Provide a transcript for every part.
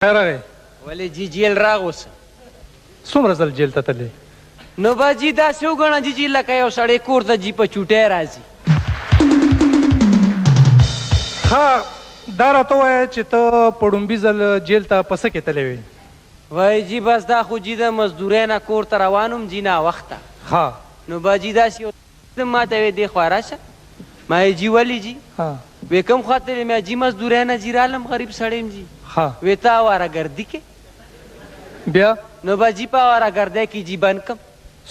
خیر راغی. ولې جی جیل راغوسه څومره ځل جیل ته تللی؟ نو به جي داسې وګڼه جي لکه یو سړی کور ته جي په چوټی راځي. ها دا راته ووایه چې ته په ړومبي ځل جیل ته په څه کې تللی وې؟ وایي جي بس دا خو جي د مزدورۍ نه کور ته روان وم جي ناوخته. ها نو به جي داسې ما ته وې دې خوا راشه. ما یې جي ولې جي وې کوم خوا ته وې؟ ما جي مزدورۍ نه جي رالم غریب سړی یم جي. وې ته اوارهګردي کې بیا نو به جي په اوارهګردۍ کې جي بند کم.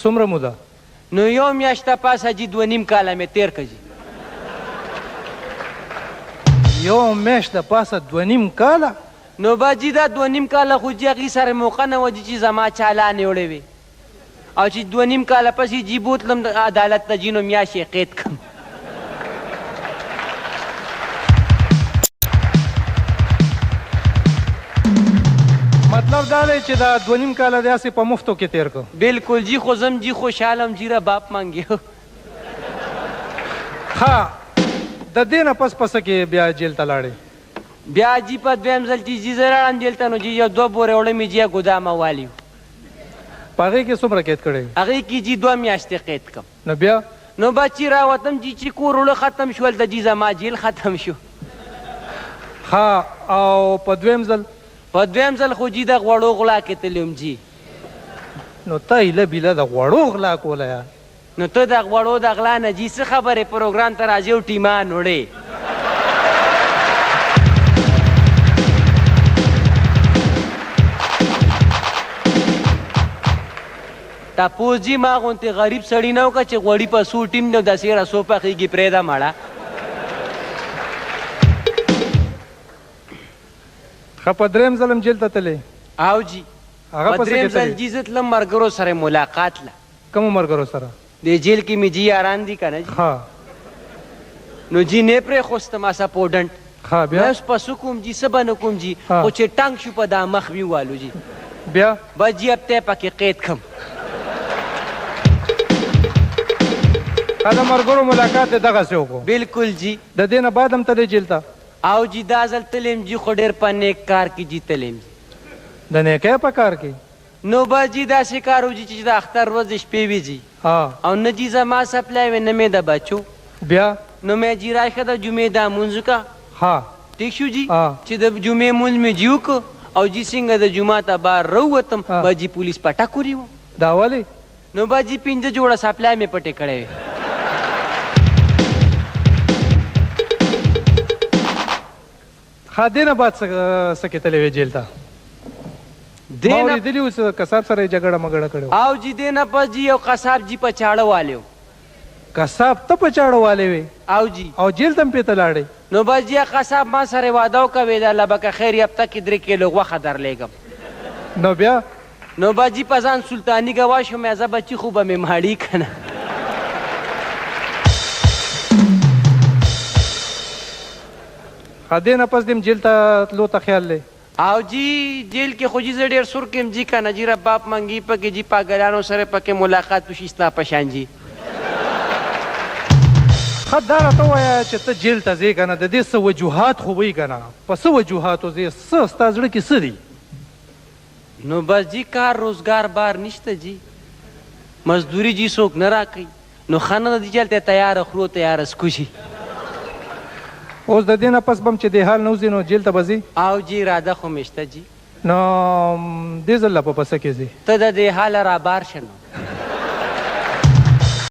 څومره موده؟ نو یو میاشته پاسه جي 2.5 کاله مې تېر که جي. یو میاشت د پاسه 2.5 کاله؟ نو به جي دا 2.5 کاله خو جي هغې سره موقع نه وه چې زما چالانې وړې وې او چې 2.5 کاله پسې جي بوتلم عدالت ته جي نو میاشت یې قید کړم. مطلب دا دی چې دا 2.5 کاله داسې په مفتو کې تېر کړو؟ بالکل جي خو زم جي خوشحالم جي را باپ مانګیو. ها د دې نه پس پسه کې بیا جیل ته لاړې؟ بیا جي په دویم ځل چې جي زه راړم جیل ته نو جي یو 2 بورې وړه مې جي ګودامه والي و. په هغې کې څومره قید کړی؟ هغې کې جي 2 میاشتې قید کړم. نو بیا نو به چې راوتم جي چې کور وړه ختم شول د جي زما جیل ختم شو. ها او په دویم ځل؟ په دویم ځل خو جي د غوړو غلا کې تللی وم جي. نو ته هیله بیله د غوړو غلا کوله یا؟ نو ته د غوړو د غلا نه جي څه خبرې پروګرام ته راځې او ټیمان وړې. تپوس جي ما غوندې غریب سړي نه وکړه چې غوړي په سو ټیم نه داسې رسو پخېږي پرېږده مړه. ښه په درېیم ځل هم جیل ته تلې؟ او جي په درېیم ځل جي زه تلم ملګرو سره ملاقات له. کومو ملګرو سره؟ د جیل کې مې جي یاران دي که نه جي. نو جي نه پرېښوستم سپوډنټ. بیا اوس په څه کوم جي څه به نه کوم جي خو چې ټنګ شو په دا مخ وي والو جي. بیا به جي هفته پکې قید کړم. د ملګرو ملاقات دې دغسې وکړو؟ بالکل جي. د دې نه بعد هم تلې جیل ته؟ او جي دا ځل تلیم جي خو ډېر په نیک کار کې جي تلیم. د نیکۍ په کار کې؟ نو به جي داسې کار و جي چې د اختر ورځ شپې وي جي او نه جي زما سپلی وې نه مې د بچو. بیا نو مې جي راشه د جمعې دا مونځ وکړه. ټیک شو جي چې د جمعې مونځ مې جي وکړه او جي څنګه د جومات نه بهر راووتم به جي پولیس پټه کوري وه. دا ولې؟ نو به جي 5 جوړه سپلی مې پټې کړی وې. ښه دې نه بعد څه کې تللی وې جیل ته؟ ما اورېدلي اوس قصاب سره یې جګړه مګړه کړې او جي دې نه پس جي یو قصاب جي په چاړه والی و. قصاب ته په چاړه والی وې؟ او جي او جیل ته هم پې ته لاړې؟ نو بس جي قصاب ما سره واده وکړه وې د الله به که خیر هفته کې 3 کیلو غوښه درلیږم. نو بیا؟ نو به جي په ځان سلطاني ګوا شوم زه بچي خو به مې ماړي که نه. دې نه پس دې جیل ته تلو ته خیال دی؟ او جي جیل کې خو جي زه ډېر سور کیم جي که نه جي رباب منګي پکې جي پاګلانو سره پکې ملاقات وشي ستا په شان جي. ښه دا راته ووایه چې ته جیل ته ځې که نه د دې څه وجوهات خو وایي که نه په څه وجوهاتو ځې څه ستا زړه کې څه دي؟ نو بس جي کار روزګار بار نشته جي مزدوري جي څوک نه راکوي نو ښه نه ده دي چې هلته تیاره خرو تیاره سکوشي. اوس د دې نه پس به هم چې دې حال نه وځې نو جیل ته به ځې؟ او جي اراده خو مې شته جي. نو دې ځل لا په پسه کې ځې؟ ته د دې حاله رابار شه نو